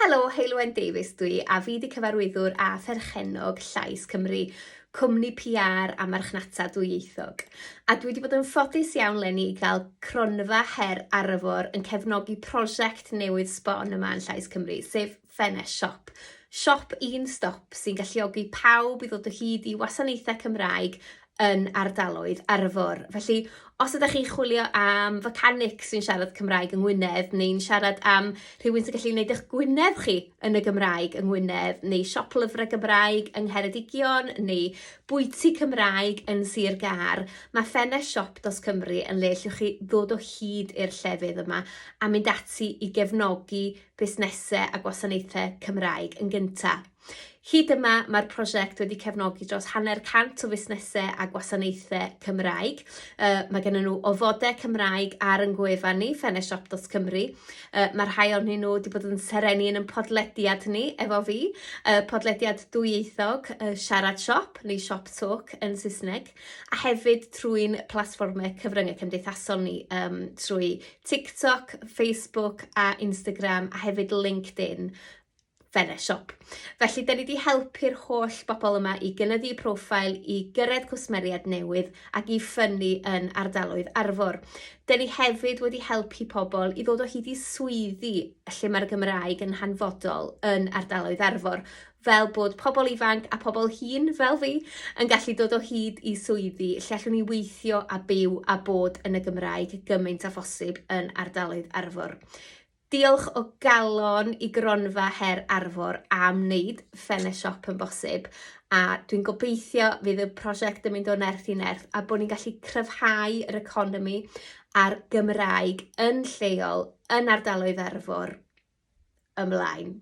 Helo, Llwyddo'n dwi, a fi di cyfarwyddwr a pherchenog Llais Cymru, cwmni PR a marchnata dwyieithog. A dwi wedi bod yn ffodus iawn leni i gael Cronfa her ARFOR yn cefnogi prosiect newydd sbon yma yn Llais Cymru, sef ffenest siop. Siop un stop sy'n galluogi pawb i ddod o hyd i wasanaethau Cymraeg yn ardaloedd ARFOR. Felly, os ydych chi'n chwilio am fecanic sy'n siarad Cymraeg yng Ngwynedd, neu'n siarad am rhywun sy'n gallu gwneud eich Gwynedd chi yn y Gymraeg yng Ngwynedd, neu siop lyfrau Gymraeg yng Ngheredigion, neu bwyty Cymraeg yn Sir Gar, mae ffenest siop.Cymru yn le allwch chi ddod o hyd i'r llefydd yma a mynd ati i gefnogi busnesau a gwasanaethau Cymraeg yn gyntaf. Hyd yma, mae'r prosiect wedi cefnogi dros 100 o fusnesau a gwasanaethau Cymraeg. Mae gennym nhw ofodau Cymraeg ar yn gwefan ni, ffenestshop.Cymru. Mae rhai ohonyn nhw wedi bod yn serenu yn podlediad ni efo fi. Podlediad dwyieithog, siarad siop neu shop talk yn Saesneg. A hefyd trwy'n platfformau cyfryngau cymdeithasol ni trwy TikTok, Facebook a Instagram a hefyd LinkedIn. Ffenest siop. Felly, da ni wedi helpu'r holl bobl yma i gynyddu profil, i gyrraedd cwsmeriad newydd ac i ffynnu yn ardaloedd ARFOR. Da ni hefyd wedi helpu pobl i ddod o hyd i swyddi lle mae'r Gymraeg yn hanfodol yn ardaloedd ARFOR, fel bod pobl ifanc a pobl hŷn fel fi yn gallu dod o hyd i swyddi lle allwn ni weithio a byw a bod yn y Gymraeg gymaint a phosib yn ardaloedd ARFOR. Diolch o galon i Cronfa her ARFOR am wneud ffenest siop yn bosib, a dwi'n gobeithio fydd y prosiect yn mynd o nerth i nerth a bod ni'n gallu cryfhau yr economi a'r Gymraeg yn lleol yn ardaloedd ARFOR ymlaen.